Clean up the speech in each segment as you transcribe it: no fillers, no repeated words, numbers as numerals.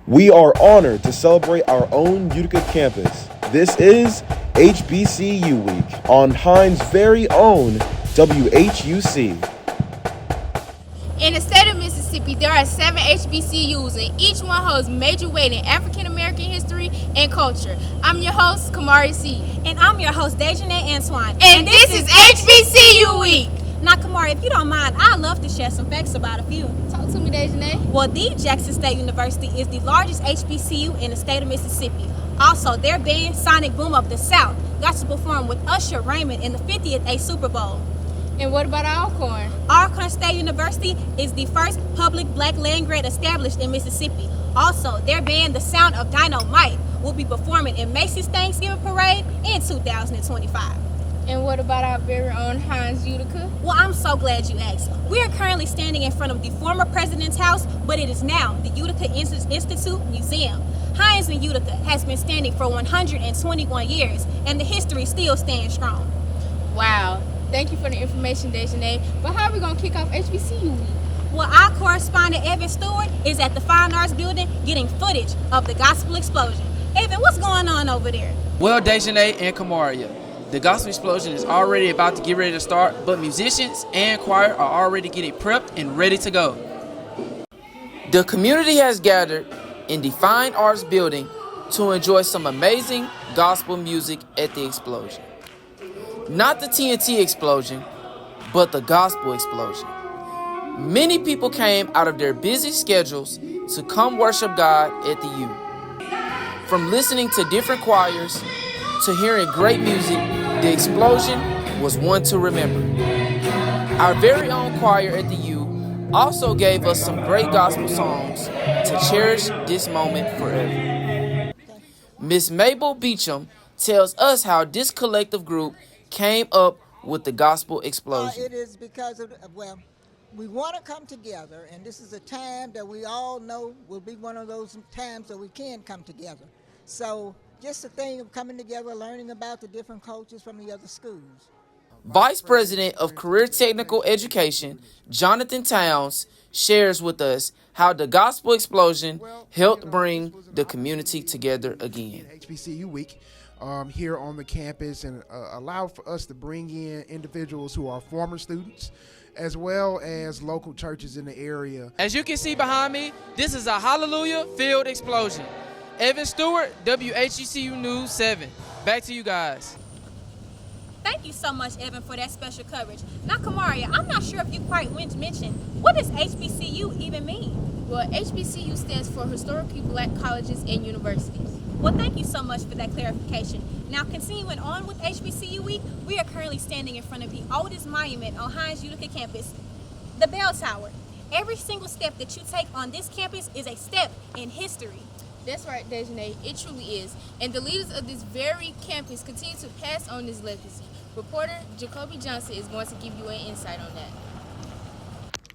We are honored to celebrate our own Utica campus. This is HBCU Week on Hines' very own WHUC. In the state of Mississippi, there are 7 HBCUs, and each one holds major weight in African American history and culture. I'm your host, Kamari C. And I'm your host, Dejanay Antoine. And this is HBCU Week. Now, Kamari, if you don't mind, I'd love to share some facts about a few. Talk to me, Dejanay. Well, the Jackson State University is the largest HBCU in the state of Mississippi. Also, their band, Sonic Boom of the South, got to perform with Usher Raymond in the 50th A Super Bowl. And what about Alcorn? Alcorn State University is the first public black land grant established in Mississippi. Also, their band, The Sound of Dynamite, will be performing in Macy's Thanksgiving Parade in 2025. And what about our very own Hines Utica? Well, I'm so glad you asked. We are currently standing in front of the former president's house, but it is now the Utica Institute Museum. Hines in Utica has been standing for 121 years, and the history still stands strong. Wow. Thank you for the information, Dejanay. But how are we going to kick off HBCU Week? Well, our correspondent, Evan Stewart, is at the Fine Arts Building getting footage of the gospel explosion. Evan, what's going on over there? Well, Dejanay and Kamaria, the gospel explosion is already about to get ready to start, but musicians and choir are already getting prepped and ready to go. The community has gathered in the Fine Arts Building to enjoy some amazing gospel music at the explosion. Not the TNT explosion, but the gospel explosion. Many people came out of their busy schedules to come worship God at the U. From listening to different choirs to hearing great music, the explosion was one to remember. Our very own choir at the U also gave us some great gospel songs to cherish this moment forever. Miss Mabel Beecham tells us how this collective group came up with the gospel explosion. It is because of, we want to come together, and this is a time that we all know will be one of those times that we can come together. So just the thing of coming together, learning about the different cultures from the other schools. Vice President of Career Technical Education, Jonathan Towns, shares with us how the gospel explosion helped bring the community together again. HBCU Week here on the campus and allow for us to bring in individuals who are former students as well as local churches in the area. As you can see behind me, this is a Hallelujah Field explosion. Evan Stewart, WHBCU News 7. Back to you guys. Thank you so much, Evan, for that special coverage. Now, Kamaria, I'm not sure if you quite mentioned, what does HBCU even mean? Well, HBCU stands for Historically Black Colleges and Universities. Well, thank you so much for that clarification. Now, continuing on with HBCU Week, we are currently standing in front of the oldest monument on Hines Utica campus, the Bell Tower. Every single step that you take on this campus is a step in history. That's right, Dejanay. It truly is. And the leaders of this very campus continue to pass on this legacy. Reporter Jacoby Johnson is going to give you an insight on that.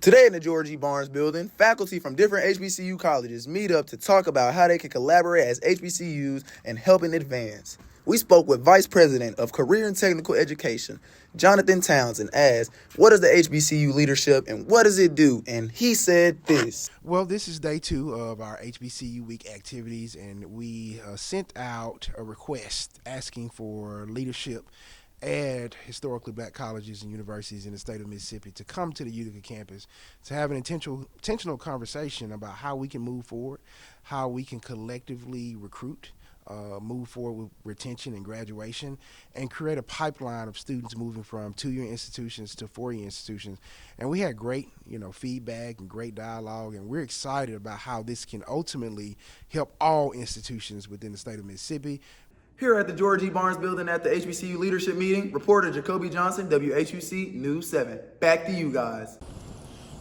Today in the George E. Barnes Building, faculty from different HBCU colleges meet up to talk about how they can collaborate as HBCUs and help in advance. We spoke with Vice President of Career and Technical Education, Jonathan Towns, and asked, what is the HBCU leadership and what does it do? And he said this. Well, this is day 2 of our HBCU Week activities, and we sent out a request asking for leadership at historically black colleges and universities in the state of Mississippi to come to the Utica campus to have an intentional conversation about how we can move forward, how we can collectively recruit, move forward with retention and graduation, and create a pipeline of students moving from 2-year institutions to 4-year institutions. And we had great, feedback and great dialogue, and we're excited about how this can ultimately help all institutions within the state of Mississippi. Here at the George E. Barnes Building at the HBCU Leadership Meeting, reporter Jacoby Johnson, WHUC News 7. Back to you guys.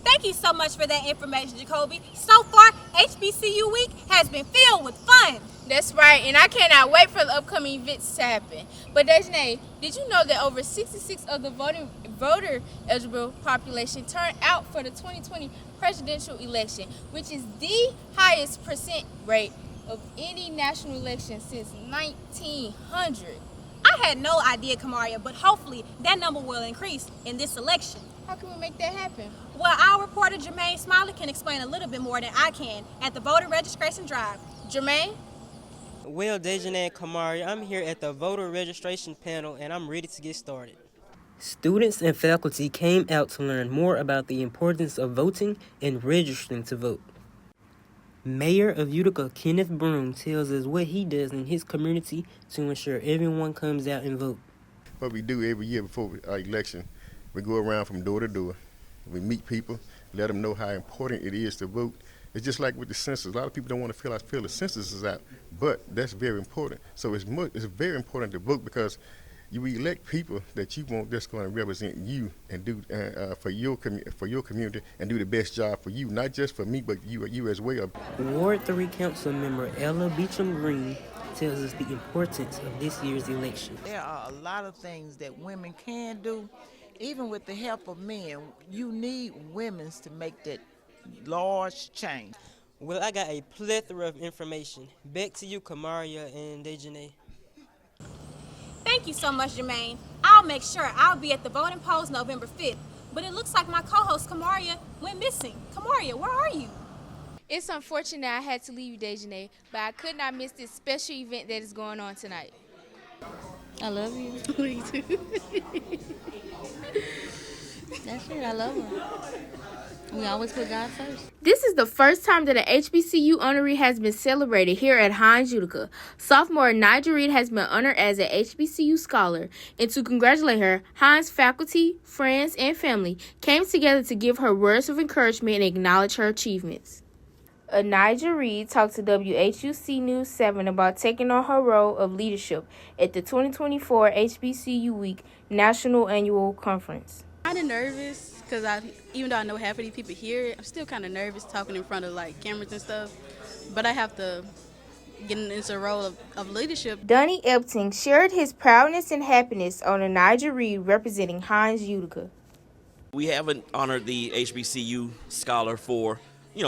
Thank you so much for that information, Jacoby. So far, HBCU Week has been filled with fun. That's right, and I cannot wait for the upcoming events to happen. But Dejanay, did you know that over 66% of the voter eligible population turned out for the 2020 presidential election, which is the highest percent rate of any national election since 1900. I had no idea, Kamaria, but hopefully that number will increase in this election. How can we make that happen? Well, our reporter Jermaine Smiley can explain a little bit more than I can at the voter registration drive. Jermaine? Well, Dejanay and Kamari, I'm here at the voter registration panel and I'm ready to get started. Students and faculty came out to learn more about the importance of voting and registering to vote. Mayor of Utica, Kenneth Broom, tells us what he does in his community to ensure everyone comes out and vote. What we do every year before our election, we go around from door to door. We meet people, let them know how important it is to vote. It's just like with the census. A lot of people don't want to feel the census is out, but that's very important. So it's very important to vote because you elect people that you want that's going to represent you and do for your community and do the best job for you, not just for me, but you as well. Ward 3 Council Member Ella Beecham Green tells us the importance of this year's election. There are a lot of things that women can do. Even with the help of men, you need women to make that large change. Well, I got a plethora of information. Back to you, Kamaria and Dejanay. Thank you so much, Jermaine. I'll make sure I'll be at the voting polls November 5th. But it looks like my co-host Kamaria went missing. Kamaria, where are you? It's unfortunate I had to leave you, Dejanay, but I could not miss this special event that is going on tonight. I love you. Me too. That's it. I love her. We always put God first. This is the first time that an HBCU honoree has been celebrated here at Hines Utica. Sophomore Nigel Reed has been honored as an HBCU scholar, and to congratulate her, Hines faculty, friends, and family came together to give her words of encouragement and acknowledge her achievements. Nigel Reed talked to WHUC News 7 about taking on her role of leadership at the 2024 HBCU Week National Annual Conference. Kind of nervous because even though I know half of these people here, I'm still kind of nervous talking in front of like cameras and stuff. But I have to get into a role of leadership. Donnie Epting shared his proudness and happiness on a Nigel Reed representing Hines Utica. We haven't honored the HBCU scholar for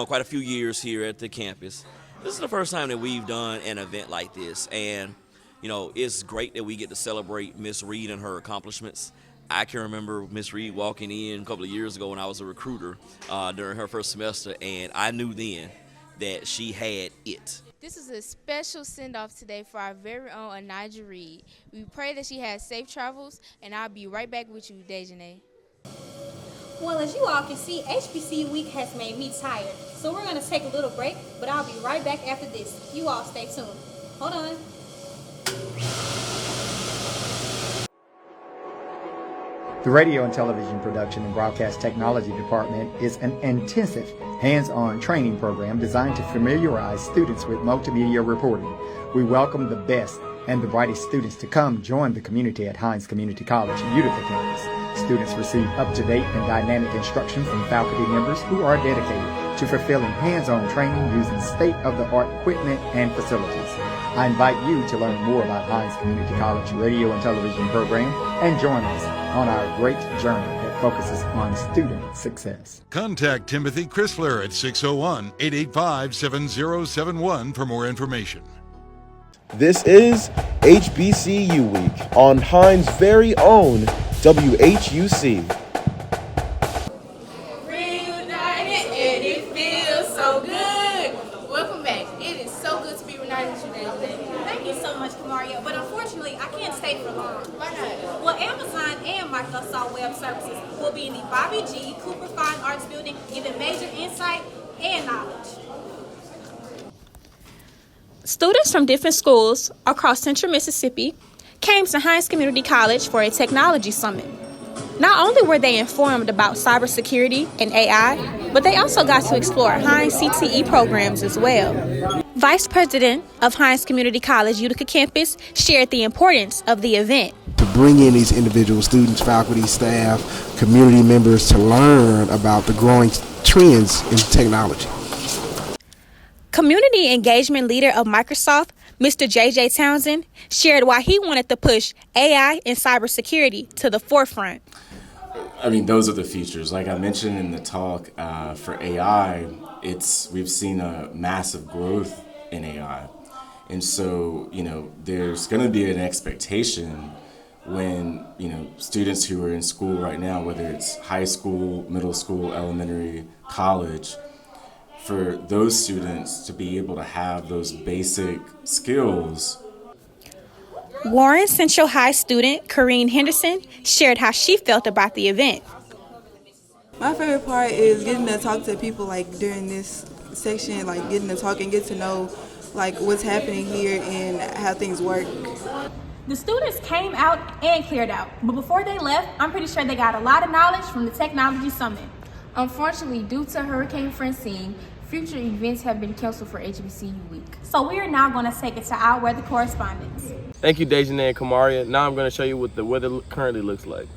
quite a few years here at the campus. This is the first time that we've done an event like this, and it's great that we get to celebrate Miss Reed and her accomplishments. I can remember Miss Reed walking in a couple of years ago when I was a recruiter during her first semester, and I knew then that she had it. This is a special send-off today for our very own Nigel Reed. We pray that she has safe travels, and I'll be right back with you, Dejanay. Well, as you all can see, HBCU Week has made me tired. So we're going to take a little break, but I'll be right back after this. You all stay tuned. Hold on. The Radio and Television Production and Broadcast Technology Department is an intensive, hands-on training program designed to familiarize students with multimedia reporting. We welcome the best and the brightest students to come join the community at Hines Community College, Utica campus. Students receive up-to-date and dynamic instruction from faculty members who are dedicated to fulfilling hands-on training using state-of-the-art equipment and facilities. I invite you to learn more about Hines Community College radio and television program and join us on our great journey that focuses on student success. Contact Timothy Chrysler at 601-885-7071 for more information. This is HBCU Week on Hines' very own WHUC. Reunited and it feels so good. Welcome back. It is so good to be reunited with you today. Thank you so much, Kamaria. But unfortunately, I can't stay for long. Why not? Well, Amazon and Microsoft Web Services will be in the Bobby G. Cooper Fine Arts Building, giving major insight and knowledge. Students from different schools across central Mississippi came to Hines Community College for a technology summit. Not only were they informed about cybersecurity and AI, but they also got to explore Hines CTE programs as well. Vice President of Hines Community College Utica campus shared the importance of the event. To bring in these individual students, faculty, staff, community members to learn about the growing trends in technology. Community engagement leader of Microsoft, Mr. J.J. Townsend, shared why he wanted to push AI and cybersecurity to the forefront. I mean, those are the features. Like I mentioned in the talk, for AI, we've seen a massive growth in AI. And so, there's going to be an expectation when, students who are in school right now, whether it's high school, middle school, elementary, college, for those students to be able to have those basic skills. Warren Central High student Corrine Henderson shared how she felt about the event. My favorite part is getting to talk to people during this section, getting to talk and get to know what's happening here and how things work. The students came out and cleared out, but before they left, I'm pretty sure they got a lot of knowledge from the Technology Summit. Unfortunately, due to Hurricane Francine, future events have been canceled for HBCU Week. So we are now going to take it to our weather correspondents. Thank you, Dejanay and Kamaria. Now I'm going to show you what the weather currently looks like.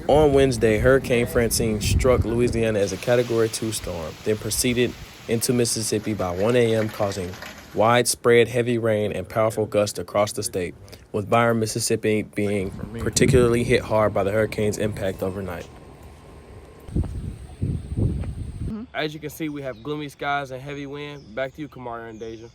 On Wednesday, Hurricane Francine struck Louisiana as a Category 2 storm, then proceeded into Mississippi by 1 a.m., causing widespread heavy rain and powerful gusts across the state, with Byron, Mississippi being particularly hit hard by the hurricane's impact overnight. As you can see, we have gloomy skies and heavy wind. Back to you, Kamaria and Deja.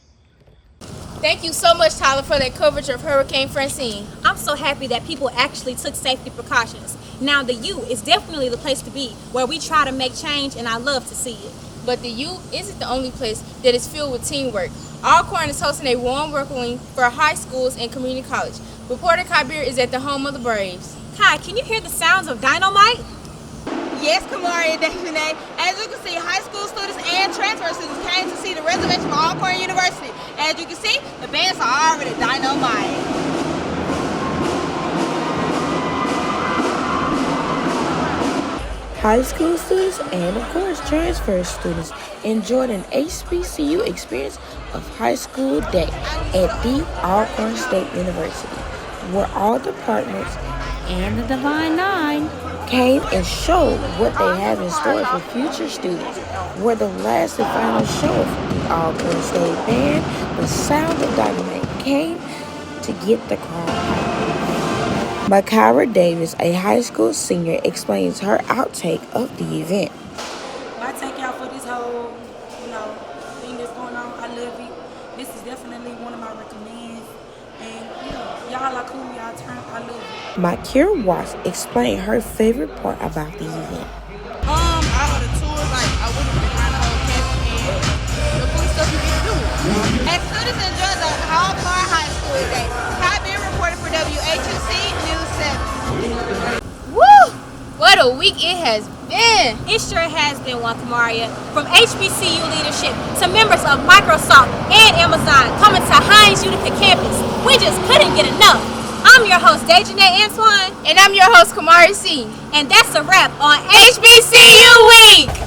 Thank you so much, Tyler, for that coverage of Hurricane Francine. I'm so happy that people actually took safety precautions. Now the U is definitely the place to be, where we try to make change, and I love to see it. But the U isn't the only place that is filled with teamwork. Alcorn is hosting a warm welcoming for high schools and community college. Reporter Kabir is at the home of the Braves. Kai, can you hear the sounds of dynamite? Yes, Kamaria and Dejanay. As you can see, high school students and transfer students came to see the reservation for Alcorn University. As you can see, the bands are already dynamite. High school students and, of course, transfer students enjoyed an HBCU experience of High School Day at the Alcorn State University, where all departments and the Divine Nine came and showed what they have in store for future students, where the last and final show of the Alcorn State Band, The Sound of Dynamite, came to get the crowd hyped. Makara Davis, a high school senior, explains her outtake of the event. My takeout for this whole, thing that's going on, I love it. This is definitely one of my recommends. And y'all are cool, I love it. Makira Watts explained her favorite part about the event. Out of the tours, I wouldn't be around the whole campus and the cool stuff you get to do. As students enjoy the Alcorn High School Day, Kabir reported for WHUC News 7. Woo! What a week it has been. It sure has been one, Kamaria. From HBCU leadership to members of Microsoft and Amazon coming to Hines Utica campus, we just couldn't get enough. I'm your host, Dejanay Antoine. And I'm your host, Kamari C. And that's a wrap on HBCU Week.